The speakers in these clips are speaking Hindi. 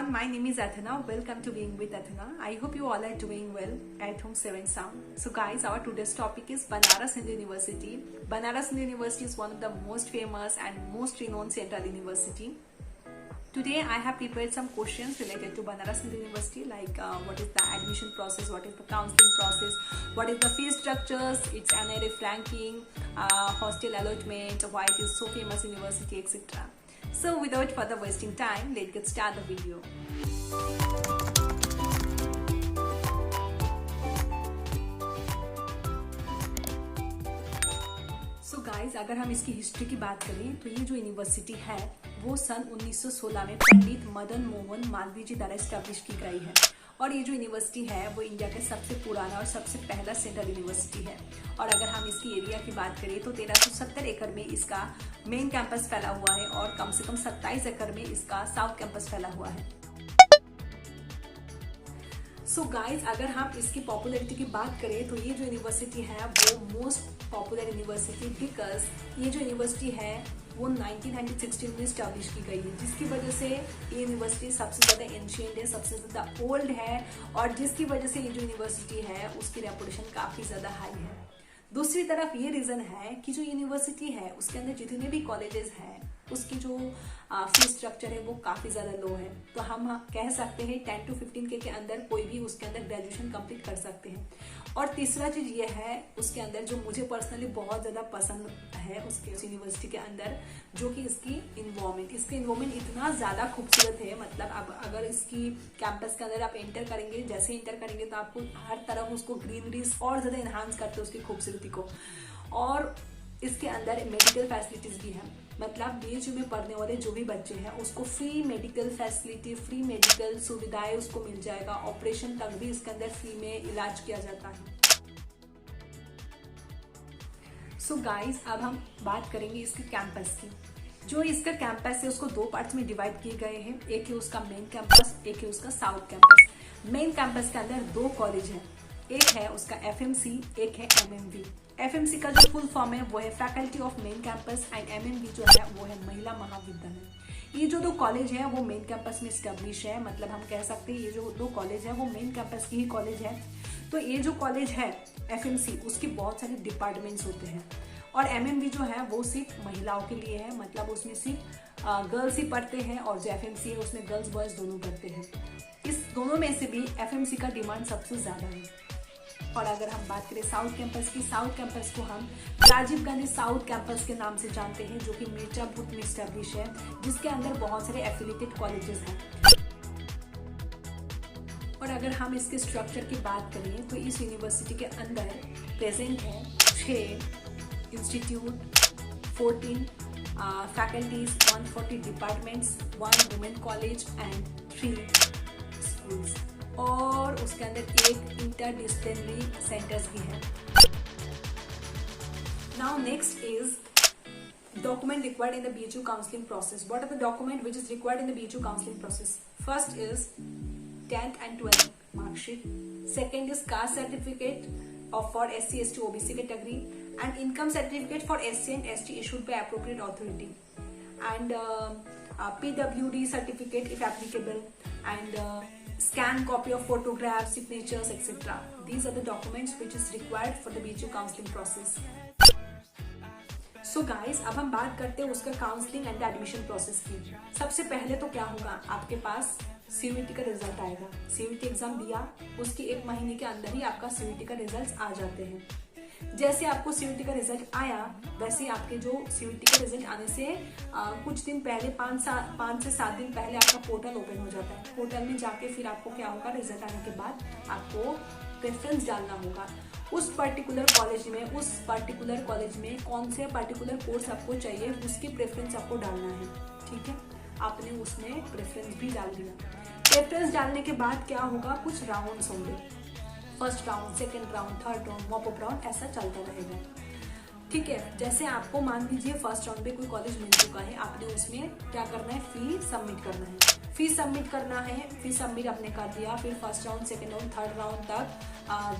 everyone, my name is Athana. Welcome to Being with Athana. I hope you all are doing well at home, safe and sound. So guys, our today's topic is Banaras Hindu University. Banaras Hindu University is one of the most famous and most renowned central university. Today I have prepared some questions related to Banaras Hindu University, like what is the admission process, what is the counseling process, what is the fee structures, its NRF ranking, hostel allotment, why it is so famous university, etc. So without further wasting time, let's get start the video. So guys, अगर हम इसकी हिस्ट्री की बात करें तो ये जो यूनिवर्सिटी है वो सन 1916 में पंडित मदन मोहन मालवीय जी द्वारा स्टैब्लिश की गई है। और ये जो यूनिवर्सिटी है वो इंडिया का सबसे पुराना और सबसे पहला सेंट्रल यूनिवर्सिटी है। और अगर हम इसकी एरिया की बात करें तो 1370 एकड़ में इसका मेन कैंपस फैला हुआ है और कम से कम 27 एकड़ में इसका साउथ कैंपस फैला हुआ है। सो गाइज, अगर हम इसकी पॉपुलैरिटी की बात करें तो ये जो यूनिवर्सिटी है वो मोस्ट पॉपुलर यूनिवर्सिटी, बिकॉज ये जो यूनिवर्सिटी है वो 1916 में स्टैब्लिश की गई है, जिसकी वजह से ये यूनिवर्सिटी सबसे ज़्यादा एंशिएंट है, सबसे ज़्यादा ओल्ड है और जिसकी वजह से ये जो यूनिवर्सिटी है उसकी रेपुटेशन काफ़ी ज़्यादा हाई है। दूसरी तरफ ये रीज़न है कि जो यूनिवर्सिटी है उसके अंदर जितने भी कॉलेजेस हैं उसकी जो फी स्ट्रक्चर है वो काफ़ी ज़्यादा लो है। तो हम कह सकते हैं 10 to 15K के अंदर कोई भी उसके अंदर ग्रेजुएशन कंप्लीट कर सकते हैं। और तीसरा चीज़ ये है उसके अंदर जो मुझे पर्सनली बहुत ज़्यादा पसंद है उसके यूनिवर्सिटी के अंदर, जो कि इसकी इन्वायरमेंट इतना ज़्यादा खूबसूरत है। मतलब अब अगर इसकी कैंपस के अंदर आप एंटर करेंगे, जैसे एंटर करेंगे तो आपको हर तरफ उसको ग्रीनरीज और ज़्यादा इन्हांस करते हैं उसकी खूबसूरती को। और इसके अंदर मेडिकल फैसिलिटीज़ भी हैं, मतलब बीएचयू में पढ़ने वाले जो भी बच्चे हैं उसको free medical facility, free medical सुविधाएं उसको मिल जाएगा। ऑपरेशन तक भी इसके अंदर फ्री में इलाज किया जाता है। सो गाइस, अब हम बात करेंगे इसके कैंपस की। जो इसका कैंपस है उसको दो पार्ट्स में डिवाइड किए गए हैं, एक है उसका मेन कैंपस, एक है उसका साउथ कैंपस। मेन कैंपस के अंदर दो कॉलेज हैं, एक है उसका एफएमसी, एक है एमएमवी। एफएमसी का जो फुल फॉर्म है वो है faculty of main campus and MMV जो है वो है महिला महाविद्यालय। ये जो दो कॉलेज है वो मेन कैंपस में स्टैब्लिश है, मतलब हम कह सकते हैं ये जो दो कॉलेज है वो मेन कैंपस की ही कॉलेज है। तो ये जो कॉलेज है एफएमसी उसकी बहुत सारे डिपार्टमेंट्स होते हैं और एमएमवी जो है वो सिर्फ महिलाओं के लिए है, मतलब उसमें सिर्फ गर्ल्स ही पढ़ते हैं और जो एफएमसी है उसमें गर्ल्स बॉयज दोनों पढ़ते हैं। इस दोनों में से भी एफएमसी का डिमांड सबसे ज़्यादा है। और अगर हम बात करें साउथ कैंपस की, साउथ कैंपस को हम राजीव गांधी साउथ कैंपस के नाम से जानते हैं, जो कि मिर्जापुर में स्टैब्लिश है, जिसके अंदर बहुत सारे एफिलिएटेड कॉलेजेस हैं। और अगर हम इसके स्ट्रक्चर की बात करें तो इस यूनिवर्सिटी के अंदर प्रेजेंट है 6 institute, 14 faculties, 140 departments, 1 women college and 3 schools. और उसके अंदर एक इंटरडिसिप्लिनरी सेंटर्स भी है। Now next is document required in the BHU counseling process. What are the document which is required in the BHU counseling process? First is 10th and 12th mark sheet. Second is caste certificate for SC, ST, OBC category, and income certificate for SC and ST issued by appropriate authority, and PWD certificate if applicable, and scan copy of photographs, signatures, etc. These are the documents which is required for the BHU counseling process. So guys, अब हम बात करते हैं उसका काउंसलिंग एंड एडमिशन प्रोसेस की। सबसे पहले तो क्या होगा, आपके पास सीयूईटी का रिजल्ट आएगा। सीयूईटी एग्जाम दिया, उसके 1 महीने के अंदर ही आपका सीयूईटी का रिजल्ट आ जाते हैं। जैसे आपको सीयूईटी का रिजल्ट आया वैसे आपके जो सीयूईटी का रिजल्ट आने से कुछ दिन पहले 5 से 7 दिन पहले आपका पोर्टल ओपन हो जाता है। पोर्टल में जाके फिर आपको क्या होगा, रिजल्ट आने के बाद आपको प्रेफरेंस डालना होगा उस पर्टिकुलर कॉलेज में कौन से पर्टिकुलर कोर्स आपको चाहिए, उसकी प्रेफरेंस आपको डालना है। ठीक है, आपने उसमें प्रेफरेंस भी डाल दिया। प्रेफरेंस डालने के बाद क्या होगा, कुछ राउंड्स होंगे, first round, second round, third round, mop up round, ऐसा चलता रहेगा। ठीक है, जैसे आपको मान लीजिए फर्स्ट राउंड पे कोई कॉलेज मिल चुका है, आपने उसमें क्या करना है, फी सबमिट करना है। फीस सबमिट करना है, फीस सबमिट आपने कर दिया, फिर first round, second round, third round तक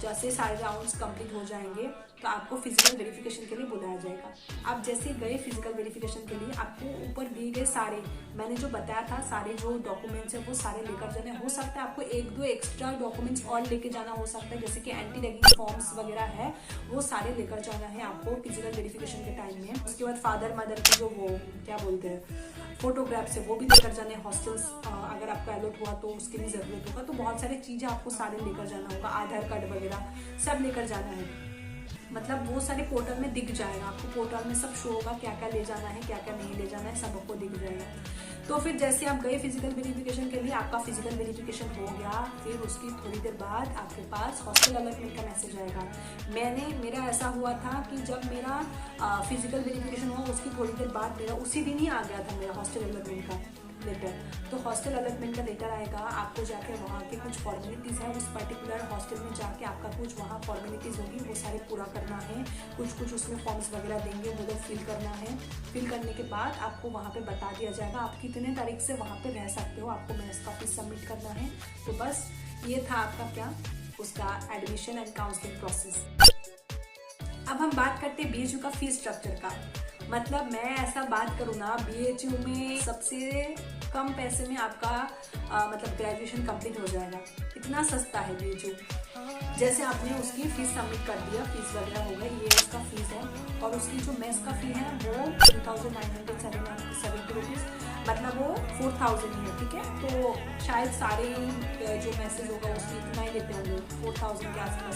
जैसे सारे राउंड्स कंप्लीट हो जाएंगे तो आपको फिजिकल वेरिफिकेशन के लिए बुलाया जाएगा। आप जैसे गए फिजिकल वेरिफिकेशन के लिए, आपको ऊपर दिए गए सारे मैंने जो बताया था सारे जो डॉक्यूमेंट्स है वो सारे लेकर जाने। हो सकता है आपको एक दो एक्स्ट्रा डॉक्यूमेंट्स और लेके जाना हो सकता है, जैसे कि एंटी रैगिंग फॉर्म्स वगैरह है वो सारे लेकर जाना है आपको फिजिकल वेरिफिकेशन के टाइम में। उसके बाद फादर मदर की जो वो क्या बोलते हैं फोटोग्राफ्स है वो भी लेकर जाने। हॉस्टल्स अगर आपको अलॉट हुआ तो उसकी भी जरूरत होगा, तो बहुत सारी चीजें आपको सारे लेकर जाना होगा, आधार कार्ड वगैरह सब लेकर जाना है। मतलब वो सारे पोर्टल में दिख जाएगा आपको, पोर्टल में सब शो होगा क्या क्या ले जाना है क्या क्या नहीं ले जाना है, सब आपको दिख जाएगा। तो फिर जैसे आप गए फिजिकल वेरिफिकेशन के लिए, आपका फिजिकल वेरिफिकेशन हो गया, फिर उसकी थोड़ी देर बाद आपके पास हॉस्टल अलॉटमेंट का मैसेज आएगा। मेरा ऐसा हुआ था कि जब मेरा फिजिकल वेरिफिकेशन हुआ उसकी थोड़ी देर बाद मेरा उसी दिन ही आ गया था मेरा हॉस्टल अलॉटमेंट का लेटर। तो हॉस्टल अलॉटमेंट का लेटर आएगा, आपको जाके वहाँ के कुछ फॉर्मेलिटीज़ है उस पर्टिकुलर हॉस्टल में जाके आपका कुछ वहाँ फॉर्मेलिटीज़ होगी वो सारे पूरा करना है। कुछ उसमें फॉर्म्स वगैरह देंगे वो लोग फिल करना है। फिल करने के बाद आपको वहाँ पे बता दिया जाएगा आप कितने तारीख से वहाँ पे रह सकते हो, आपको मेस का फीस सबमिट करना है। तो बस ये था आपका क्या उसका एडमिशन एंड काउंसलिंग प्रोसेस। अब हम बात करते हैं BHU का फीस स्ट्रक्चर का। मतलब मैं ऐसा बात करूँ ना, BHU में सबसे कम पैसे में आपका मतलब ग्रेजुएशन कंप्लीट हो जाएगा, इतना सस्ता है BHU। जैसे आपने उसकी फीस सबमिट कर दिया, फीस वगैरह हो गई, ये उसका फीस है और उसकी जो मेस का फी है वो 2970 रुपीज़, मतलब वो 4000 ही है, ठीक है। तो शायद सारे जो मैसेज होगा उसमें इतना ही लेते होंगे 4000 के आसपास।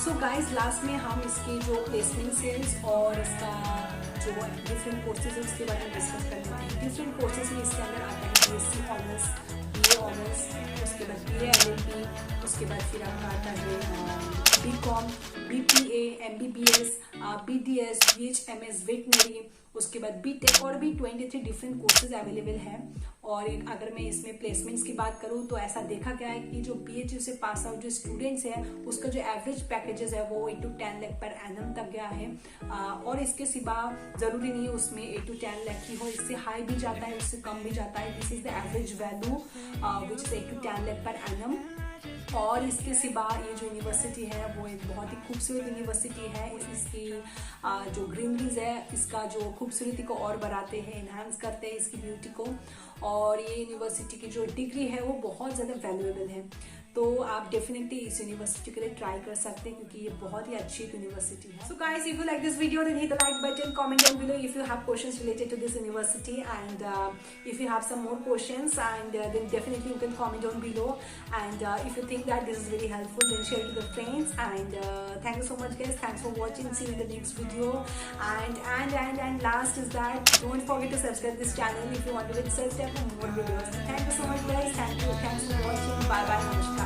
सो गाइज लास्ट में हम इसकी जो प्लेसमेंट सेल्स और इसका जो डिफरेंट कोर्सेज है उसके बारे में डिस्कस करने वाले हैं। डिफरेंट कोर्सेज में इसके अंदर आता है BSc ऑनर्स, BA ऑनर्स, उसके बाद BA LLB, उसके बाद फिर आपका आता है BCom, BPA, MBBS, BDS, BHMS, veterinary, उसके बाद BTech और भी 23 डिफरेंट कोर्सेज अवेलेबल हैं। और अगर मैं इसमें प्लेसमेंट्स की बात करूँ तो ऐसा देखा गया है कि जो BHU से पास आउट जो स्टूडेंट्स हैं उसका जो एवरेज पैकेजेस है वो 8 to 10 लाख पर एनम तक गया है। और इसके सिवा जरूरी नहीं है उसमें 8 to 10 लाख ही हो, इससे हाई भी जाता है उससे कम भी जाता है। This is the average value which is 8 to 10 lakh per annum. और इसके सिवा ये जो यूनिवर्सिटी है वो एक बहुत ही खूबसूरत यूनिवर्सिटी है। इसकी जो ग्रीनरीज है इसका जो खूबसूरती को और बढ़ाते हैं, इन्हांस करते हैं इसकी ब्यूटी को। और ये यूनिवर्सिटी की जो डिग्री है वो बहुत ज़्यादा वैल्यूएबल है, तो आप डेफिनेटली इस यूनिवर्सिटी के लिए ट्राई कर सकते हैं क्योंकि ये बहुत ही अच्छी यूनिवर्सिटी है। So guys, if you like this video then hit the like button, comment down below if you have questions related to this university and if you have some more questions and then definitely you can comment down below and if you think that this is very helpful then share it to the friends and thank you so much guys, thanks for watching, see you in the next video and last is that don't forget to subscribe this channel if you want to get such type of more videos. Thank you so much guys, thanks for watching, bye bye, namaskar.